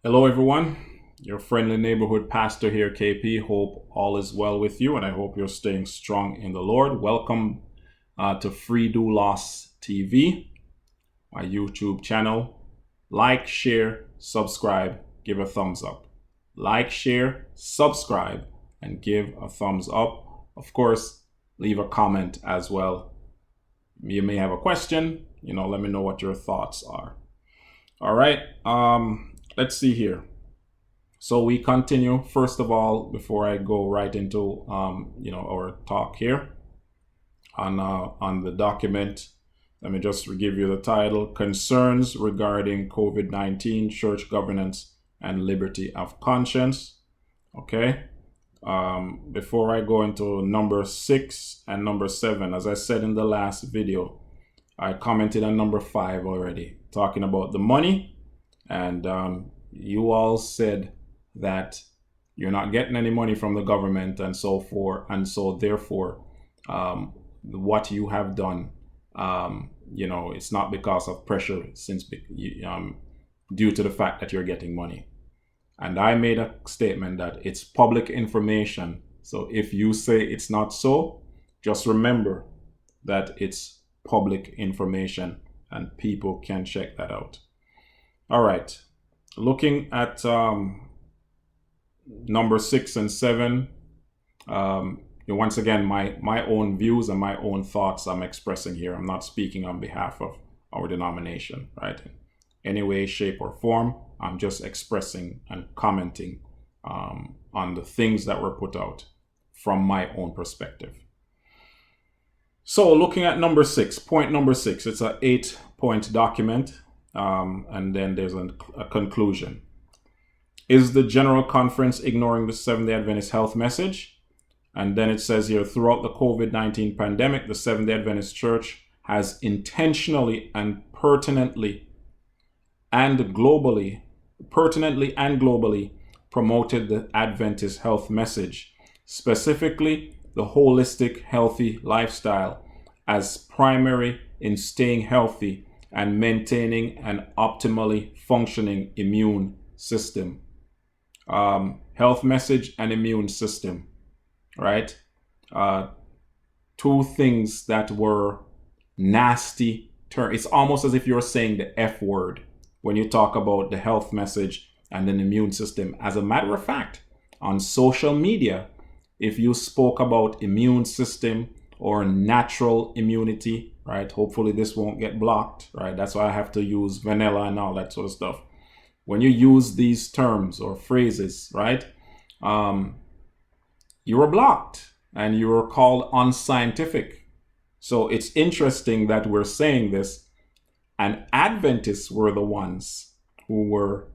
Hello, everyone. Your friendly neighborhood pastor here, KP. Hope all is well with you, and I hope you're staying strong in the Lord. Welcome to freedoulostv, my YouTube channel. Like, share, subscribe, give a thumbs up. Like, share, subscribe, and give a thumbs up. Of course, leave a comment as well. You may have a question. Let me know what your thoughts are. All right. Let's see here. So we continue. First of all, before I go right into our talk here on the document, let me just give you the title: Concerns Regarding COVID-19, Church Governance and Liberty of Conscience. Okay. Before I go into number 6 and number 7, as I said in the last video, I commented on number 5 already, talking about the money, and you all said that you're not getting any money from the government and so forth, and so therefore what you have done, it's not because of pressure, since due to the fact that you're getting money. And I made a statement that it's public information. So if you say it's not so, just remember that it's public information and people can check that out. All right. Looking at number 6 and 7, once again, my own views and my own thoughts I'm expressing here. I'm not speaking on behalf of our denomination, right? In any way, shape, or form. I'm just expressing and commenting on the things that were put out from my own perspective. So looking at number 6, point number 6, it's an 8-point document, and then there's a conclusion. Is the General Conference ignoring the Seventh-day Adventist health message? And then it says here, throughout the COVID-19 pandemic, the Seventh-day Adventist Church has intentionally and pertinently and globally promoted the Adventist health message, specifically the holistic, healthy lifestyle, as primary in staying healthy and maintaining an optimally functioning immune system. Health message and immune system, right? Two things that were nasty terms. It's almost as if you're saying the F word when you talk about the health message and an immune system. As a matter of fact, on social media, if you spoke about immune system or natural immunity, right? Hopefully this won't get blocked, right? That's why I have to use vanilla and all that sort of stuff. When you use these terms or phrases, right? You are blocked and you are called unscientific. So it's interesting that we're saying this, and Adventists were the ones who were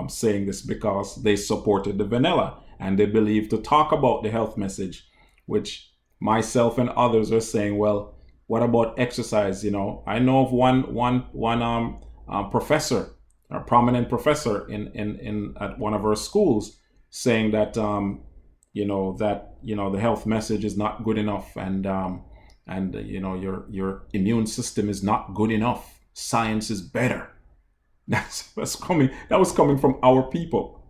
saying this because they supported the vanilla and they believed to talk about the health message, which myself and others are saying, well, what about exercise? I know of one professor, a prominent professor in at one of our schools, saying that the health message is not good enough, and your immune system is not good enough. Science is better. That was coming from our people,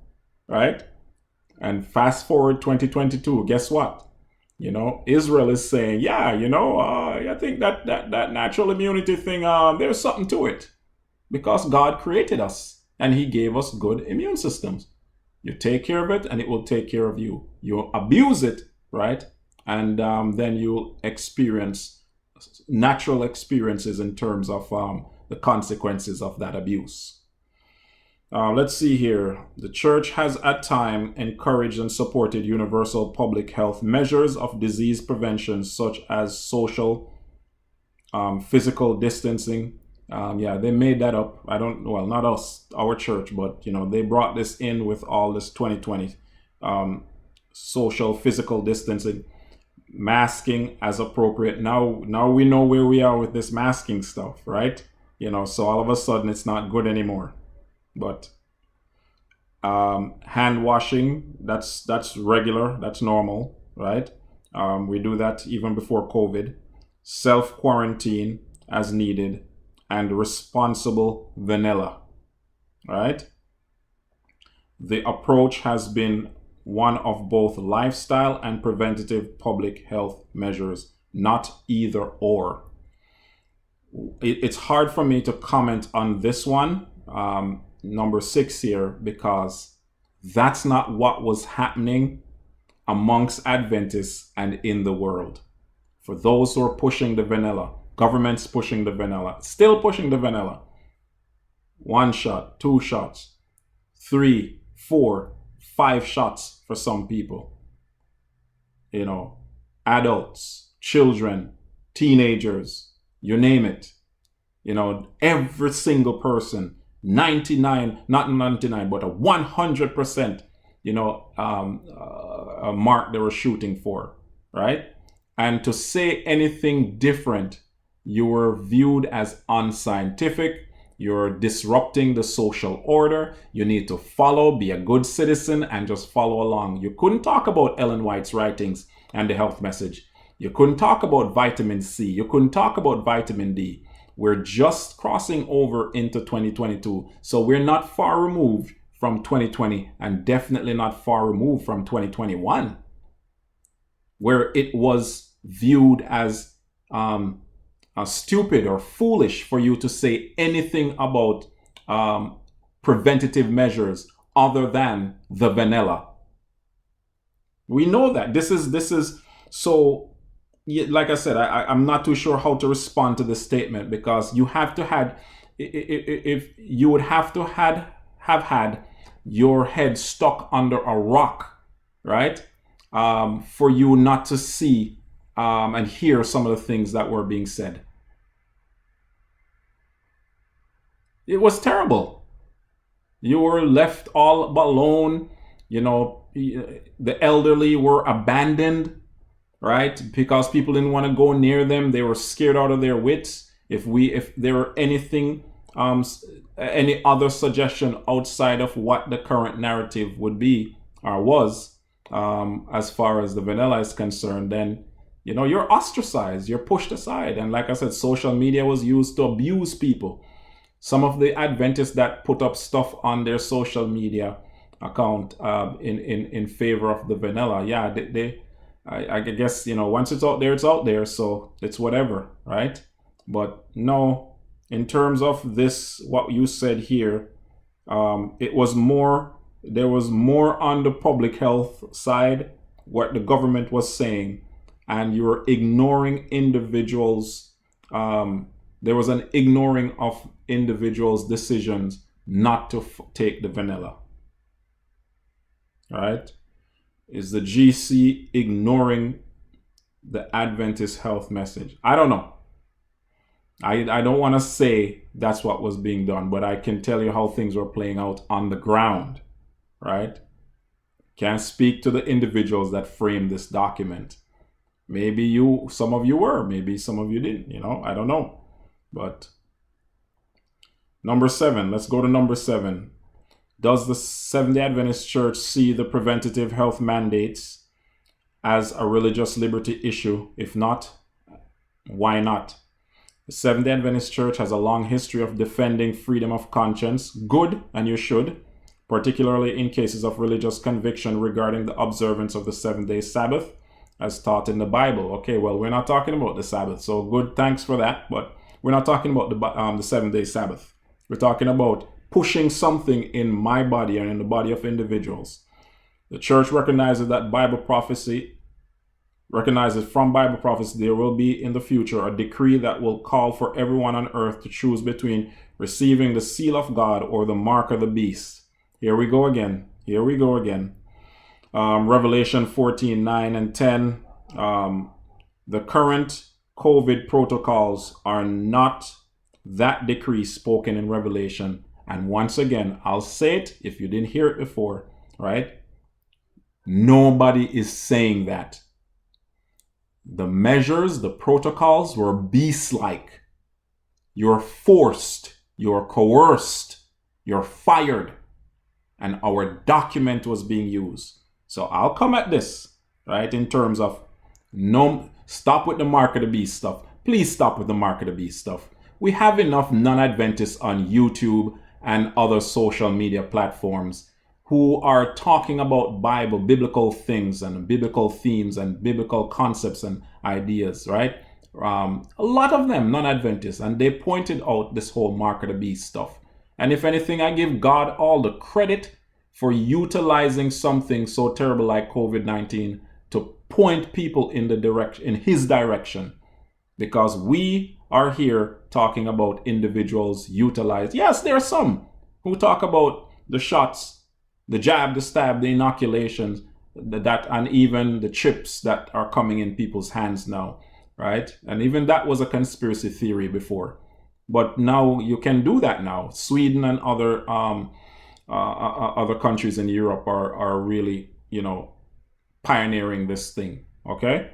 right? And fast forward 2022, guess what? Israel is saying, I think that natural immunity thing, there's something to it, because God created us and He gave us good immune systems. You take care of it and it will take care of you. You abuse it, right? And then you'll experience natural experiences in terms of the consequences of that abuse. Let's see here. The church has at times encouraged and supported universal public health measures of disease prevention, such as social, physical distancing. They made that up. Not us, our church, but they brought this in with all this 2020 social, physical distancing, masking as appropriate. Now we know where we are with this masking stuff, right? So all of a sudden it's not good anymore. But hand washing, that's regular, that's normal, right? We do that even before COVID. Self quarantine as needed, and responsible vanilla, right? The approach has been one of both lifestyle and preventative public health measures, not either or. It's hard for me to comment on this one, number 6 here, because that's not what was happening amongst Adventists and in the world. For those who are pushing the vanilla, government's pushing the vanilla, still pushing the vanilla. 1 shot, 2 shots, 3, 4, 5 shots for some people. You know, adults, children, teenagers, you name it. You know, every single person, 99, not 99, but a 100%, you know, a mark they were shooting for, right? And to say anything different, you were viewed as unscientific. You're disrupting the social order. You need to follow, be a good citizen, and just follow along. You couldn't talk about Ellen White's writings and the health message. You couldn't talk about vitamin C. You couldn't talk about vitamin D. We're just crossing over into 2022. So we're not far removed from 2020 and definitely not far removed from 2021, where it was viewed as stupid or foolish for you to say anything about preventative measures other than the vanilla. We know that this is so. Like I said, I'm not too sure how to respond to this statement, because you have to have, if you would have to have had your head stuck under a rock, right, for you not to see and hear some of the things that were being said. It was terrible. You were left all alone. You know, the elderly were abandoned, right? Because people didn't want to go near them. They were scared out of their wits. If there were anything, any other suggestion outside of what the current narrative would be or was, as far as the vanilla is concerned, then, you know, you're ostracized, you're pushed aside. And like I said, social media was used to abuse people. Some of the Adventists that put up stuff on their social media account in favor of the vanilla, yeah, I guess, you know, once it's out there, so it's whatever, right? But no, in terms of this, what you said here, there was more on the public health side, what the government was saying, and you were ignoring individuals. There was an ignoring of individuals' decisions not to take the vanilla, right? Is the GC ignoring the Adventist health message? I don't know. I don't want to say that's what was being done, but I can tell you how things were playing out on the ground, right? Can't speak to the individuals that framed this document. Maybe some of you were, maybe some of you didn't, you know, I don't know. But number 7, let's go to number 7. Does the Seventh-day Adventist Church see the preventative health mandates as a religious liberty issue? If not, why not? The Seventh-day Adventist Church has a long history of defending freedom of conscience. Good, and you should, particularly in cases of religious conviction regarding the observance of the 7-day Sabbath, as taught in the Bible. Okay, well, we're not talking about the Sabbath, so good, thanks for that, but we're not talking about the 7-day Sabbath. We're talking about pushing something in my body and in the body of individuals. The church recognizes from Bible prophecy there will be in the future a decree that will call for everyone on earth to choose between receiving the seal of God or the mark of the beast. Here we go again. Revelation 14:9 and 10. The current COVID protocols are not that decree spoken in Revelation. And once again, I'll say it if you didn't hear it before, right? Nobody is saying that. The measures, the protocols were beast-like. You're forced, you're coerced, you're fired, and our document was being used. So I'll come at this, right, in terms of no, stop with the mark of the beast stuff. Please stop with the mark of the beast stuff. We have enough non-Adventists on YouTube and other social media platforms who are talking about biblical things and biblical themes and biblical concepts and ideas, right? A lot of them non-Adventists, and they pointed out this whole mark of the beast stuff. And if anything, I give God all the credit for utilizing something so terrible like COVID-19 to point people in his direction, because we are here talking about individuals utilized. Yes, there are some who talk about the shots, the jab, the stab, the inoculations, that, and even the chips that are coming in people's hands now, right? And even that was a conspiracy theory before, but now you can do that now. Sweden and other countries in Europe are really, pioneering this thing. Okay.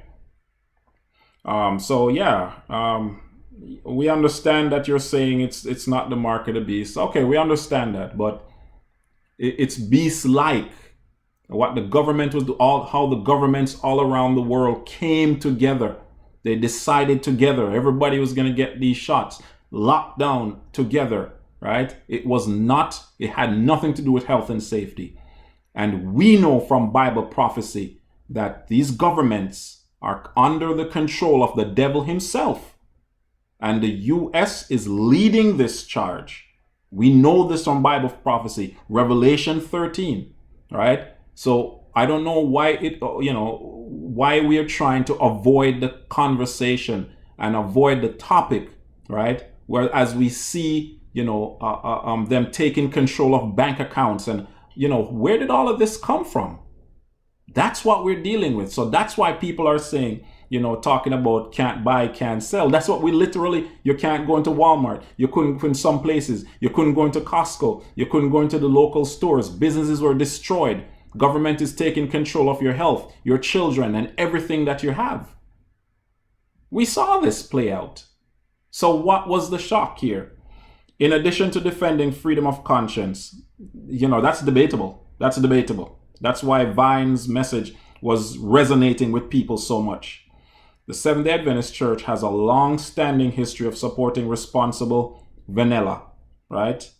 So yeah, we understand that you're saying it's not the mark of the beast. Okay, we understand that, but it's beast-like. What the government was, how the governments all around the world came together. They decided together. Everybody was going to get these shots, locked down together, right? It had nothing to do with health and safety. And we know from Bible prophecy that these governments are under the control of the devil himself. And the U.S. is leading this charge. We know this from Bible prophecy, Revelation 13, right? So I don't know why why we are trying to avoid the conversation and avoid the topic, right? Whereas we see, them taking control of bank accounts, and, where did all of this come from? That's what we're dealing with. So that's why people are saying, talking about can't buy, can't sell. That's what you can't go into Walmart. You couldn't go in some places. You couldn't go into Costco. You couldn't go into the local stores. Businesses were destroyed. Government is taking control of your health, your children, and everything that you have. We saw this play out. So what was the shock here? In addition to defending freedom of conscience, that's debatable. That's debatable. That's why Vine's message was resonating with people so much. The Seventh-day Adventist Church has a long-standing history of supporting responsible vanilla, right?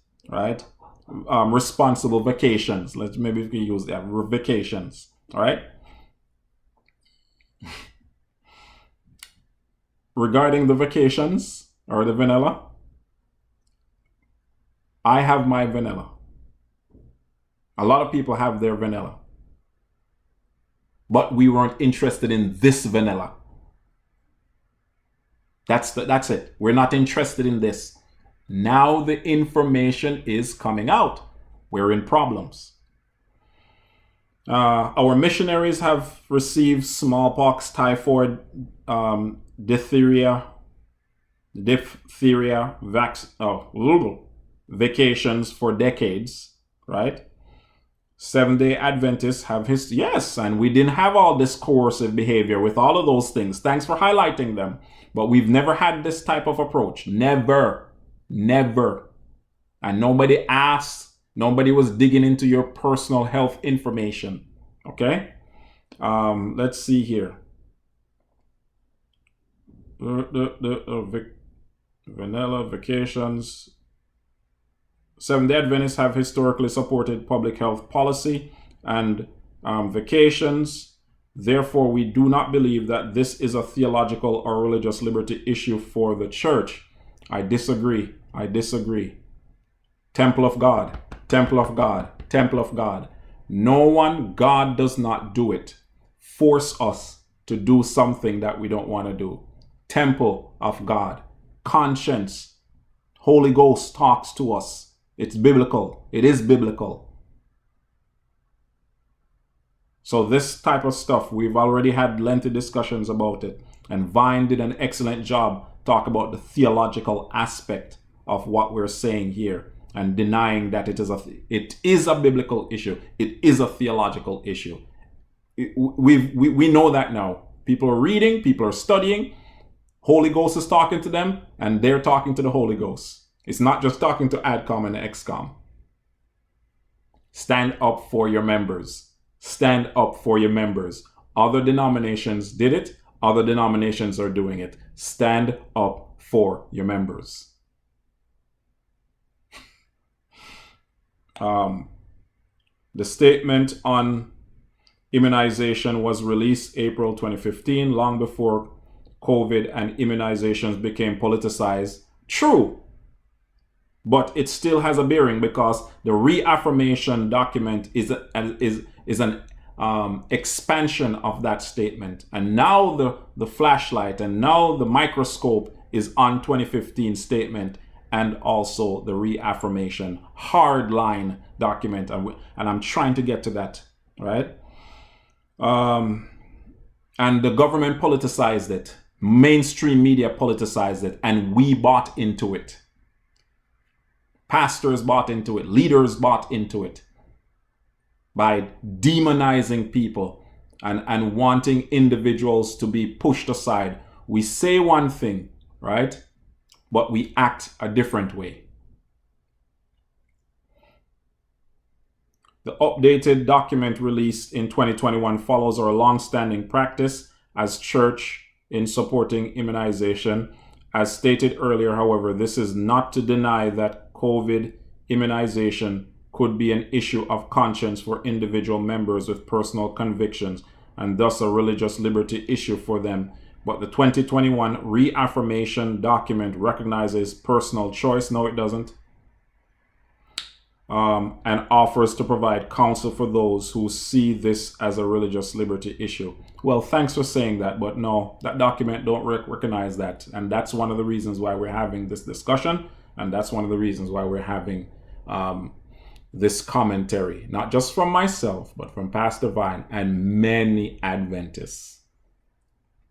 Responsible vacations. Maybe we can use that. Vacations, all right? Regarding the vacations or the vanilla, I have my vanilla. A lot of people have their vanilla. But we weren't interested in this vanilla. That's it. We're not interested in this. Now the information is coming out. We're in problems. Our missionaries have received smallpox, typhoid, diphtheria, vacations for decades, right? Seventh-day Adventists have yes, and we didn't have all this coercive behavior with all of those things. Thanks for highlighting them. But we've never had this type of approach. Never. And nobody asked, nobody was digging into your personal health information. Okay? Let's see here. Vanilla vacations. Seventh-day Adventists have historically supported public health policy and vacations. Therefore, we do not believe that this is a theological or religious liberty issue for the church. I disagree. Temple of God. No one, God does not do it. Force us to do something that we don't want to do. Temple of God. Conscience. Holy Ghost talks to us. It's biblical. It is biblical. So this type of stuff, we've already had lengthy discussions about it. And Vine did an excellent job talk about the theological aspect of what we're saying here and denying that it is a biblical issue. It is a theological issue. We know that now. People are reading, people are studying. Holy Ghost is talking to them and they're talking to the Holy Ghost. It's not just talking to ADCOM and XCOM. Stand up for your members. Stand up for your members. Other denominations did it. Other denominations are doing it. Stand up for your members. The statement on immunization was released April 2015, long before COVID and immunizations became politicized. True, but it still has a bearing because the reaffirmation document is an expansion of that statement. And now the flashlight and now the microscope is on 2015 statement and also the reaffirmation hardline document. And I'm trying to get to that, right? And the government politicized it. Mainstream media politicized it, and we bought into it. Pastors bought into it. Leaders bought into it by demonizing people and wanting individuals to be pushed aside. We say one thing, right? But we act a different way. The updated document released in 2021 follows our long-standing practice as church in supporting immunization. As stated earlier, however, this is not to deny that COVID immunization could be an issue of conscience for individual members with personal convictions and thus a religious liberty issue for them. But the 2021 reaffirmation document recognizes personal choice. No, it doesn't. And offers to provide counsel for those who see this as a religious liberty issue. Well, thanks for saying that, but no, that document don't recognize that. And that's one of the reasons why we're having this discussion. And that's one of the reasons why we're having this commentary, not just from myself, but from Pastor Vine and many Adventists.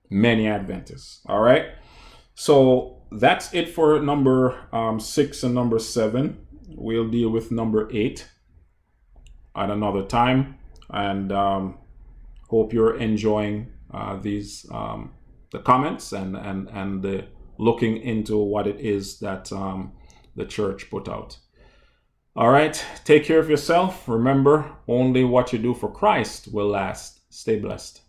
Many Adventists. All right. So that's it for number 6 and number 7. We'll deal with number 8 at another time, and hope you're enjoying these the comments and the looking into what it is that the church put out. All right, take care of yourself. Remember, only what you do for Christ will last. Stay blessed.